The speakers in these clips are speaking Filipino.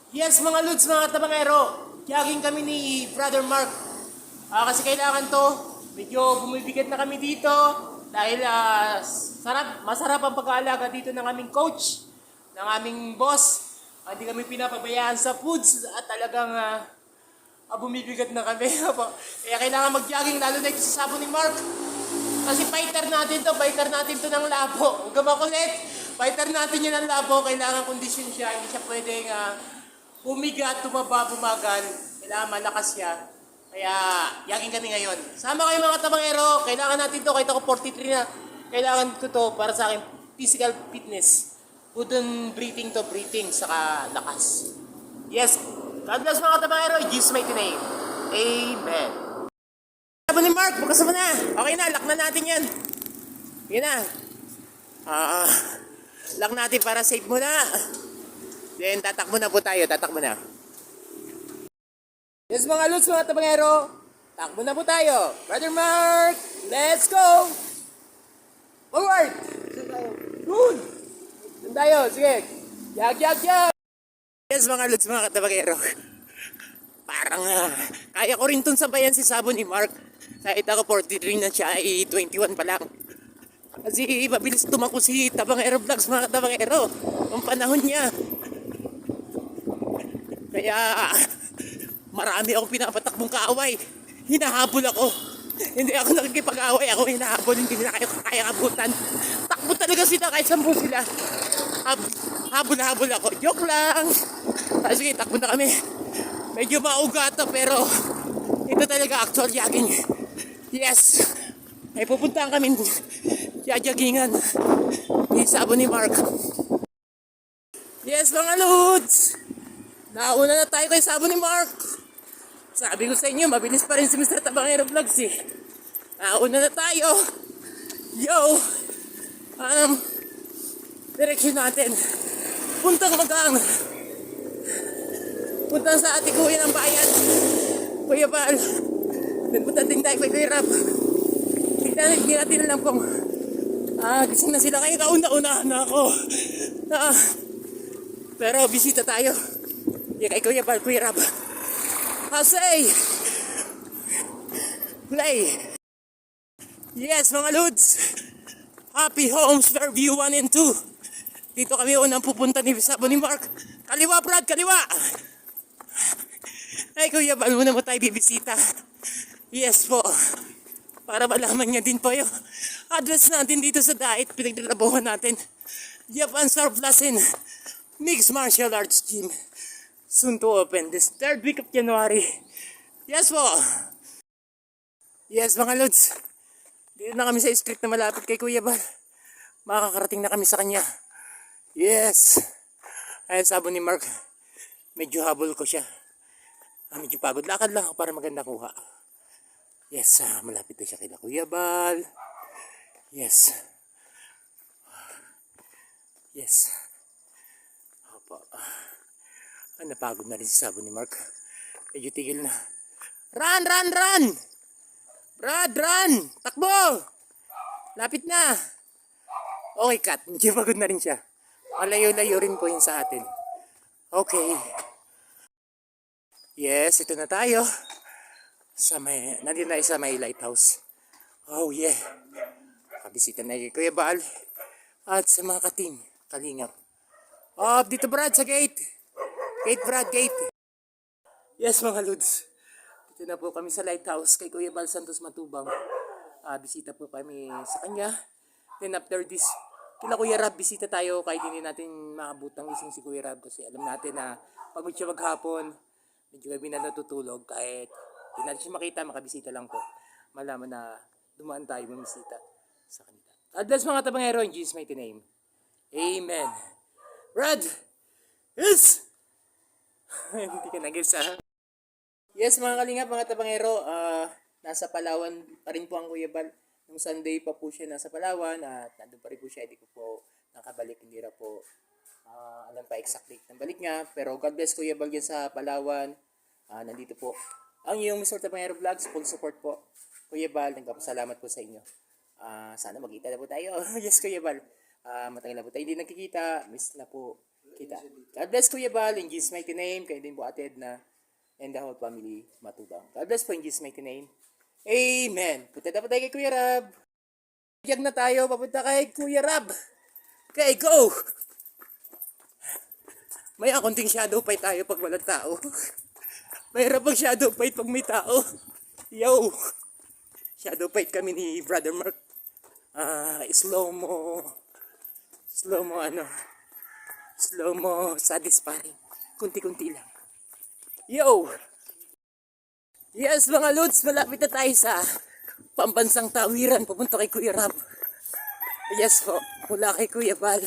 Yes mga Lods, mga tabangero, jogging kami ni Brother Mark. Kasi kailangan to, medyo bumibigat na kami dito dahil masarap ang pag-aalaga dito ng aming coach, ng aming boss. Hindi kami pinapabayaan sa foods at talagang bumibigat na kami. Kaya kailangan mag-jogging lalo na ito sa sabon ni Mark. Kasi fighter natin to ng labo. Huwag ka makulit. Fighter natin yun ng labo, kailangan kondisyon siya, hindi siya pwedeng bumigat, tumaba, bumagal. Kailangan malakas siya. Kaya, yaging kami ngayon. Sama kayo mga tabangero, kailangan natin to, kahit ako 43 na. Kailangan ko to para sa akin physical fitness. Good on breathing, saka lakas. Yes, God bless mga tabangero, in Jesus' mighty name. Amen. Sabi ni Mark, bukas mo na. Okay na, lock na natin yan. Yan na. Lock natin para safe muna. Then, tatakbo na po tayo. Yes, mga Lods, mga tabangero. Takbo na po tayo. Brother Mark, let's go! Forward! Good! Doon tayo, sige. Jag! Yes, mga Lods, mga katabangero. Parang, kaya ko rin itong sabayan si Sabon ni Mark. Kahit ako 43 na siya, ay 21 pa lang. Kasi mabilis tumakbo si Tabangero Vlogs, mga katabangero. Ang panahon niya. Kaya, marami akong pinapatakbong kaaway. Hinahabol ako. Hindi ako nakikipag-away. Ako hinahabol. Hindi nila kaya kabutan. Takbo talaga sila kahit sampu sila. Habol ako. Joke lang. Sige, takbo na kami. Medyo mauga to pero ito talaga actual jogging. Yes. Ay pupuntahan kami joggingan ni Sabon ni Mark. Yes mga Lods. Nauna na tayo kay Sabon ni Mark. Sabi ko sa inyo, mabilis pa rin si Mr. Tabangero Vlogs eh. Nauna na tayo. Yo! Direksyon natin. Puntang Magang. Puntang sa ate kuya ng bayan. Kuya Bal. Then punta din tayo kay Kuya Rap. Tignan natin lang kung gising na sila. Kaya kauna-unahan na ako. Pero bisita tayo. Kay Kuya Bal, Kuya Rap. Say! Play! Yes, mga Lods! Happy Homes, Fairview 1 and 2. Dito kami unang pupunta ni Sabon ni Mark. Kaliwa, Brad! Kaliwa! Ay, Kuya Bal, muna mo tayo bibisita. Yes po. Para malaman niya din po yung address natin dito sa diet. Pinagdalabuhan natin. Japan Surplus in Mixed Martial Arts Gym. Soon to open this 3rd week of January. Yes po. Yes mga Lods. Dito na kami sa street na malapit kay Kuya Bal. Makakarating na kami sa kanya. Yes. Ayun Sabon ni Mark. Medyo habol ko siya. Medyo pagod. Lakad lang ako para maganda kuha. Yes, malapit na siya kay Kuya Bal. Yes. Yes. Opo. Napagod na rin si Sabon ni Mark. Medyo tigil na. Run! Brad, run! Takbo! Lapit na. Okay, cut. Medyo pagod na rin siya. Malayo-layo rin po yun sa atin. Okay. Yes, ito na tayo. Nandito na sa may lighthouse. Oh yeah. Kabisita na kay Kuya Bal. At sa mga kating. Kalingap. Dito Brad sa gate. Gate Brad, gate. Yes mga Lods. Dito na po kami sa lighthouse kay Kuya Bal Santos Matubang. Bisita po kami sa kanya. Then after this, kila Kuya Rab, bisita tayo kahit hindi natin makabutang gising si Kuya Rab kasi alam natin na pagod siya maghapon, medyo gabi na natutulog kahit hindi natin siya makita, makabisita lang po. Malaman na dumaan tayo bumisita sa kanila. God bless mga tabangero in Jesus' mighty name. Amen. Brad! Yes! Hindi ka nag-guess Yes mga kalingap, mga tabangero, nasa Palawan pa rin po ang Kuya Bal. Nung Sunday pa po siya nasa Palawan at nandun pa rin po siya. Hindi ko po nakabalik, hindi na po alam pa exact date ng balik niya. Pero God bless Kuya Bal dyan sa Palawan. Nandito po ang iyong Mr. Tabangero Vlogs. Full support po Kuya Bal. Nagpapasalamat po sa inyo. Sana magkita na po tayo. Yes Kuya Bal. Matagal na po tayo hindi nagkikita. Miss na po kita. God bless Kuya Bal, in Jesus' mighty name. Kayo din po Ate Edna and the whole family Matubang. God bless po in Jesus' mighty name. Amen. Punta na po tayo kay Kuya Rab. Biyag na tayo, papunta kay Kuya Rab. Okay, go! May konting shadow fight tayo pag walang tao. Mayroon pag shadow fight pag may tao. Yo! Shadow fight kami ni Brother Mark. Slow mo satisfying. Kunti-kunti lang. Yo! Yes mga Lods, malapit na tayo sa pambansang tawiran. Pupunta kay Kuya Rab. Yes po, mula kay Kuya Bal.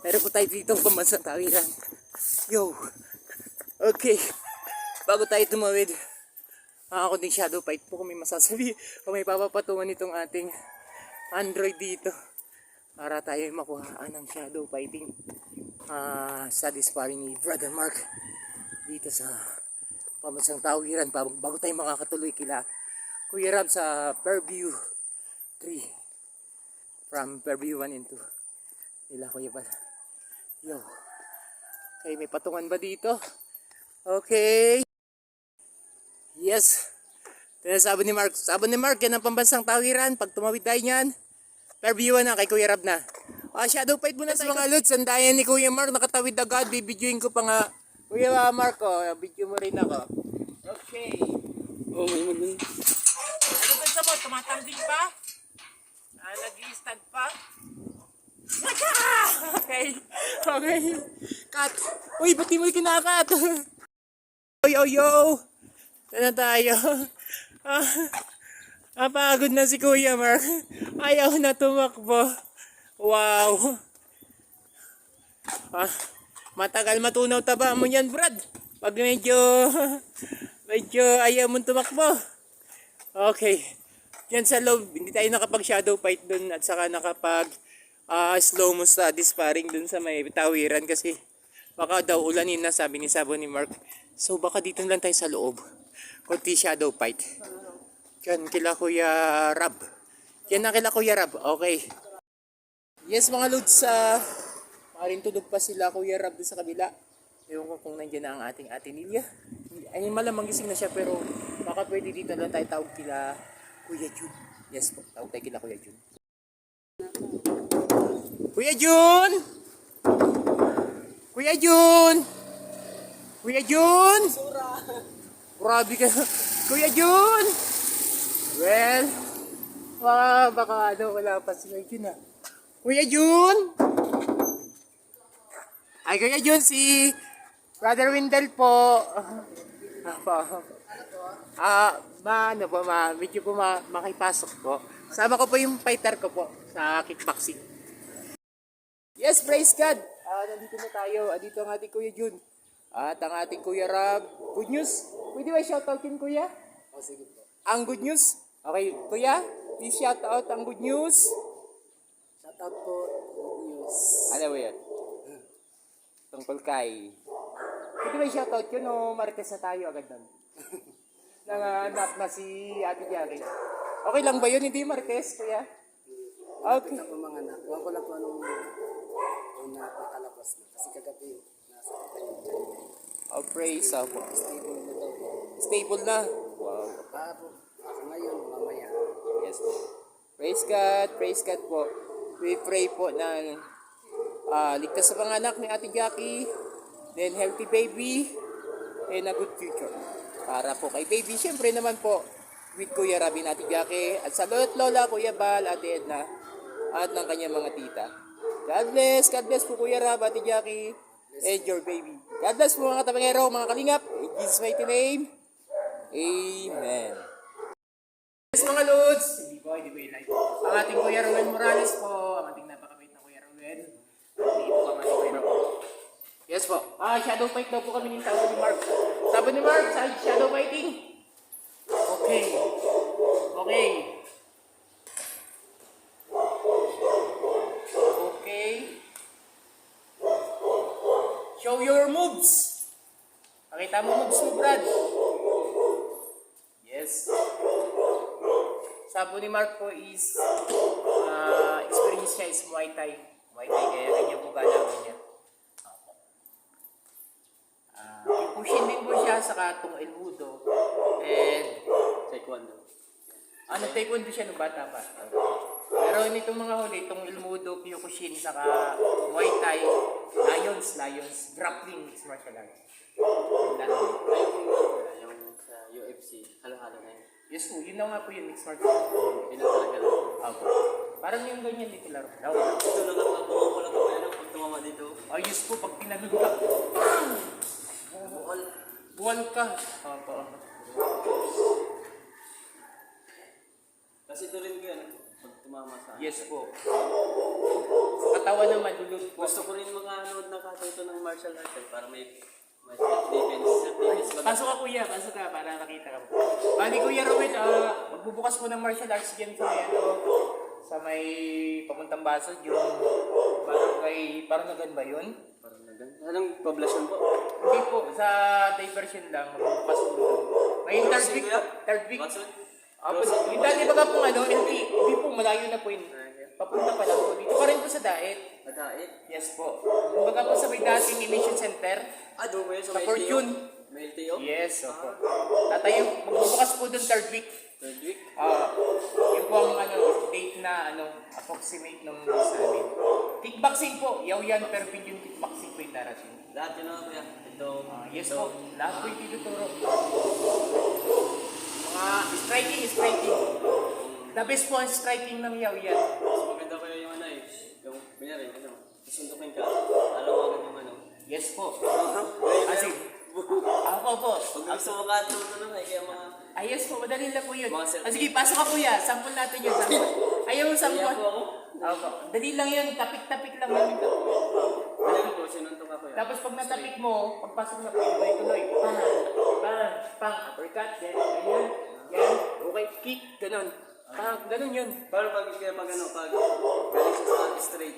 Meron po tayo dito pambansang tawiran. Yo! Okay, bago tayo tumawid, kunting shadow fight po kung may masasabi, kung may papapatungan itong ating Android dito para tayo makuhaan ng shadow fighting satisfying ni Brother Mark dito sa pamansang tawiran bago tayo makakatuloy kila Kuya Rab sa Fairview 3 from Fairview 1 and 2 nila Kuya Bal. Yo, okay, may patungan ba dito? Okay, yes. Sabi ni Mark, yan ang pambansang tawiran. Pag tumawid tayo niyan, Fairview na kay Kuya Rab na. Shadow fight muna sa mga Lods. Sandayan ni Kuya Mark, nakatawid agad. Bibidyoin ko pa nga. Kuya Mark, video mo rin ako. Okay. Oh, may maganda. Ano ba sa mo? Tumatambling pa? Nag-i-stand pa? Okay. Okay. Cut. Uy, ba't di mo kinakat? Yo. Sana tayo. Napagod na si Kuya Mark. Ayaw na tumakbo. Wow. Matagal matunaw taba mo yan, Brad. Pag medyo ayaw mo tumakbo. Okay. Yan sa loob, hindi tayo nakapag shadow fight dun at saka nakapag slow mo sa disparing dun sa may tawiran kasi baka daw ulanin na, sabi ni Sabo ni Mark. So baka dito lang tayo sa loob. Kunti shadow fight. Yan kila Kuya Rab. Yan na kila Kuya Rab. Okay. Yes mga Lods, maaaring tulog pa sila Kuya Rab doon sa kabila. Ewan ko kung nandiyan na ang ating Ate Nilia. Ay malamang gising na siya pero baka pwede dito lang tayo tawag kila Kuya Jun. Yes po, tawag tayo kila Kuya Jun. Kuya Jun! Kuya Jun! Kuya Jun! Grabe ka. Kuya Jun! Well, baka wala pa si Kuya Jun Kuya Jun! Ay, Kuya Jun, si Brother Wendell po. Medyo po makipasok po. Sama ko po yung fighter ko po sa kickboxing. Yes, praise God! Nandito na tayo. Dito ang ating Kuya Jun. At ang ating Kuya Rab. Good news? Pwede ba shoutoutin Kuya? Sige po. Ang good news? Okay, Kuya, please shout out ang good news. Shout out po, good news. Ano ba yan? Tungkol kay... Pwede ba shout out yun o marites na tayo agad nun? Nanganap na si Ate Jackie. Okay lang ba yun? Hindi marites, Kuya? Okay. Ako mga anak, huwag ko lang po anong napakalabas na. Kasi kagabi, nasa tayo. Oh, praise po. Stable na daw po. Stable na. Wow. Po, ako ngayon, mamaya. Yes po. Praise God po. We pray po na ligtas sa panganak ni Ate Jackie, then healthy baby, and a good future. Para po kay baby, syempre naman po, with Kuya Rabin, Ate Jackie, at sa lolo't lola, Kuya Bal, Ate Edna, at ng kanyang mga tita. God bless po Kuya Rab, Ate Jackie, and your baby. God bless po mga katapangero, mga kalingap, in Jesus' mighty name, Amen. Yes mga Lods, hindi po live. Ang ating Kuya Ruel Morales po, ang ating napakabait na Kuya Ruel. Dito po ang ating Kuya Ruel. Yes po. Shadow fight daw po kami ng Sabo ni Mark. Sabo ni Mark, shadow fighting. Okay. Show your moves. Pakita mo moves mo, Brad. Yes. Sabo ni Mark po is experience niya is Muay Thai. Muay Thai kaya ganyan po galawan niya. saka itong El Mudo. And Taekwondo. taekwondo siya nung bata pa. Pero nitong mga huli, itong El Mudo, Kyokushin, saka Muay Thai, Lions, grappling, mixed martial arts. Yun lang. Yung sa UFC, halo-halo na yun. Yes po, yun na nga po yun, mixed martial arts. Pinatalaga lang. Opo. Parang yung ganyan dito laro. Ito nakakabawa ko lang ako yan pag tumama dito. Ayos po, pag tinanong ka, Buhol. buwan ka. Opo. Kasi ito rin ko yan, pag tumama sa akin. Yes po. Sa katawan naman, lulod po. Gusto ko rin makanood na katuto ng martial arts para may self-defense. Pasok ka kuya, pasok ka para nakita ka. Bali kuya Rowel, magbubukas po ng martial arts dyan sa may sa may papuntang Basod, yung barangay, parang nagan ba yun? Parang nagan. Anong poblasyon po? Hindi po, sa diversion lang, magbubukas po doon. May third week. Basod? Yung dati baga pong LT, hindi po, malayo na po yun. Papunta pa lang po dito. Pa rin po sa Daet. Madait? Yes po. Baga po sa may dating emission center. Doon ko yun sa Sa may Fortune. LTO? May LTO? Yes, opo. Tatayo, magbubukas po doon third week. Third week? Yung po ang date na approximate ng news namin. Kickboxing po, yaw yan, pero yung kickboxing po yung darating. Lahat yun ako kuya. Ito. Yes ito. po, lahat po yung tinuturo. Mga striking. The best po ang striking ng yaw yan. Mas maganda ko yung yung kunyari, susundukin ka. Alam mo agad yung Yes po. Kasi, Ako po. pag gusto mo ka tutunod kaya mga... Yes po, madali lang po yun. Mga self- Sige, pasok ka kuya. Sample natin yun. Sample. Ayaw mo Kaya sample. po ako. Opo. Dali lang yun. Tapik-tapik lang yun. Alam ko, sinuntok ako yan. Tapos pag natapik mo, pagpasok na po, tuloy. Pang. Uppercut. Ganyan. Yan. Okay. Kick. Ganon. Ganon yun. Paano pag galing siya sa straight,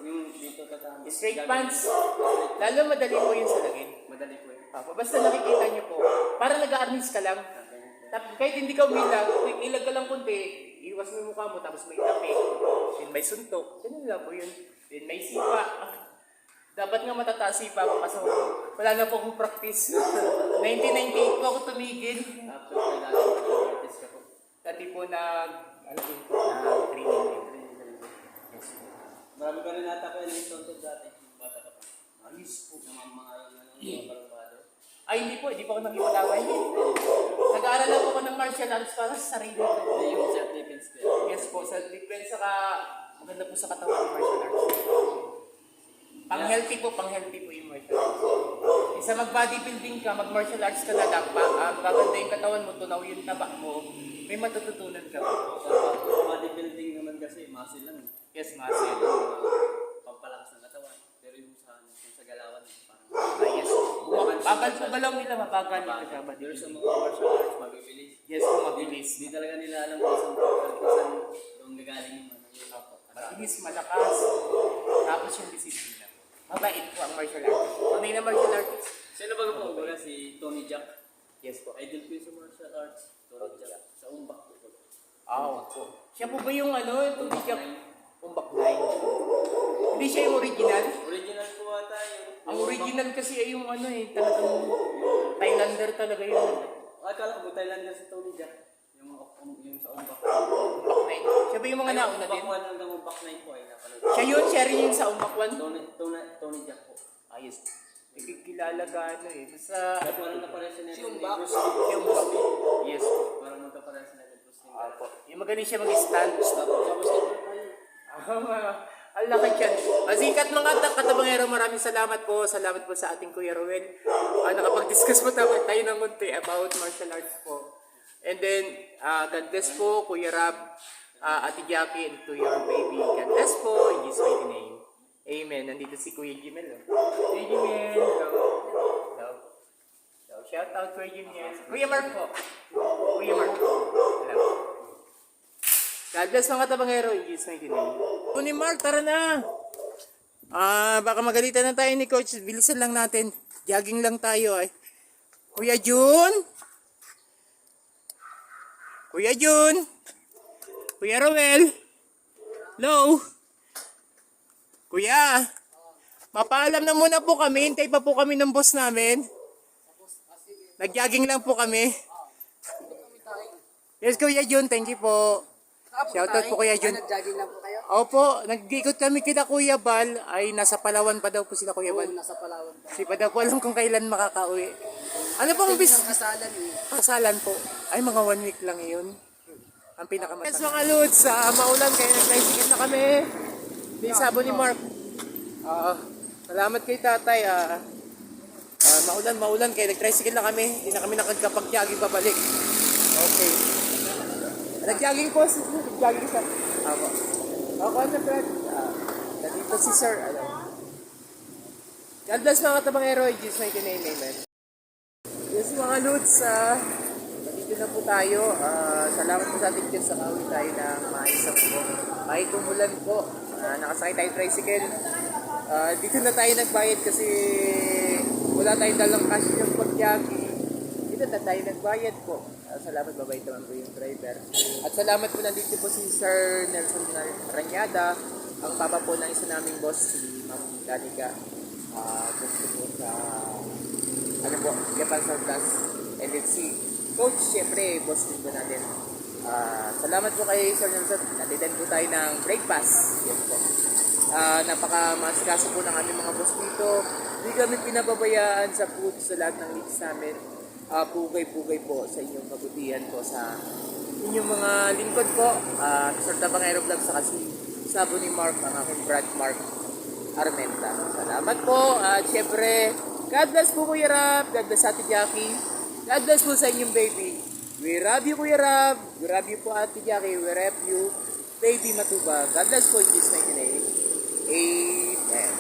yung dito tatama. Straight pants. Lalo madali po yun sa lagin. Madali po eh. Basta nakikita nyo po. Parang nag-arnis ka lang. Kahit hindi ka umilag, ilag ka lang kunti, iwas mo yung mukha mo, tapos may tapik. Then may suntok. Ganun lang po yun. Then may sipa. Dapat nga matataas sipa ko kasi wala na po akong practice. 1998 po ako tumigil. After kailangan artist ka po. Dati po training din. Yes po. Marami ka rin nata ko yung content dati. Bata ka pa. Ayos po. Mga mga barangado. Ay, hindi po ako nagipag-away. Nag-aaral lang po ako ng martial arts para sa sarili ko. Yung self-defense ko. Yes po, self-defense saka maganda po sa katawan ng martial arts. Pang-healthy po yung martial arts. Isa mag-bodybuilding ka, mag-martial arts ka na lang, maganda yung katawan mo, tunaw yung taba mo, may matututunan ka po. Sa bodybuilding naman kasi, muscle lang. Yes, muscle. Pampalakas ng katawan. Pero yung sa galawan, parang... Yes. Bagal po galaw nila, mabagal nila sa Pero bodybuilding. sa mga martial arts, mabibilis. Yes po, mabilis. Hindi talaga nila alam kung saan yung gagaling yung Mabilis, malakas, tapos yung disiplina. Mabait po ang martial artist. Tunay na martial artist. Sino ba po? Baga si Tony Jack. Yes po. Idol ko yun sa martial arts. Tony Jack. Sa umbak. Po. Siya po ba yung yung bigyan umbak nine? Hindi siya yung original? Original po ata yun. Ang original kasi ay yung talagang Thailander talaga yun. Akala ko Thailander si Tony Jack. Yung sa umbak. Umbak nine. Siya ba yung mga nauna din? Umbak 1 hanggang umbak 9 po ay napanood. Siya rin yung sa umbak 1? Tony Jack po. Ayos. Ikikilala ka Basta... Parang nakaparesin na Si Umbak? Si umbak. Yes. Parang magkaparesin na rin. Po. Yung magaling siya mag-stand. Ang laki dyan. Sikat mga katabangero, maraming salamat po. Salamat po sa ating Kuya Rowel. Nakapag-discuss po tayo ng konti about martial arts po. And then, God bless po, Kuya Rab, Ate Jackie, and to your baby. God bless po, in Jesus' mighty name. Amen. Nandito si Kuya Jimel. Kuya Jimel. Hello. Shout out Kuya Jimel. Kuya Mark po. Kuya Mark. Hello. God bless mga tabangero, in Jesus' mighty name. Kuya Mark, tara na. Baka magalitan na tayo ni Coach. Bilisan lang natin. Jogging lang tayo ay. Kuya Jun. Kuya Jun. Kuya Rowel. Hello. Kuya. Mapaalam na muna po kami. Hintay pa po kami ng boss namin. Nag-jogging lang po kami. Yes, Kuya Jun, thank you po. Shoutout po Kuya Jun. Nag-jogging lang po kayo? Opo, nag-ikot kami kita Kuya Bal. Ay, nasa Palawan pa daw po sila Kuya Bal. Nasa Palawan pa. Kasi pa daw po alam kung kailan makakauwi. Ano pong bis? Ang kasalan eh. Kasalan po. Ay, mga 1 week lang yun. Ang pinakamatagal. Yes, mga Lods, maulan kaya nag-tricycle na kami. Di sabo ni Mark. Salamat kay tatay. Maulan kaya nag-tricycle na kami. Hindi na kami nakagkapag-jogging pabalik. Okay. Nag-jogging po. Nag-jogging sa... Ako. Ako ano, Brad? Nandito si Sir. Ano? God bless mga tabangero. In Jesus' mighty name, amen. Yes, mga Lods, nandito na po tayo. Salamat po sa ating Diyos sa kawi tayo na maayos po. Kahit umulan po, nakasakay tayo tricycle. Dito na tayo nagbayad kasi wala tayong dalang cash yung pag-jogging. Dito na tayo nagbayad po. Salamat, babait naman po yung driver. At salamat po nandito po si Sir Nelson Ranyada, ang papa po ng isa naming boss, si Ma'am Danica. Gusto po sa Japan Surplus LLC. Coach, syempre, boss din po natin. Salamat po kay Sir Nelson. Natitan po tayo ng breakfast. Yes po. Napaka-masikaso po ng aming mga boss dito. Hindi kami pinababayaan sa food sa lahat ng needs namin. Pugay-pugay po sa inyong kabutihan po sa inyong mga lingkod po. Sir Tabangero Vlog sa kasi sabo ni Mark, ang aking Brad Mark Armenta. Salamat po. At syempre, God bless po Kuya Rab. God bless Ate Jackie. God bless po sa inyong baby. We love you Kuya Rab. We love you po Ate Jackie. We love you Baby Matuba. God bless po in Jesus' name. Amen.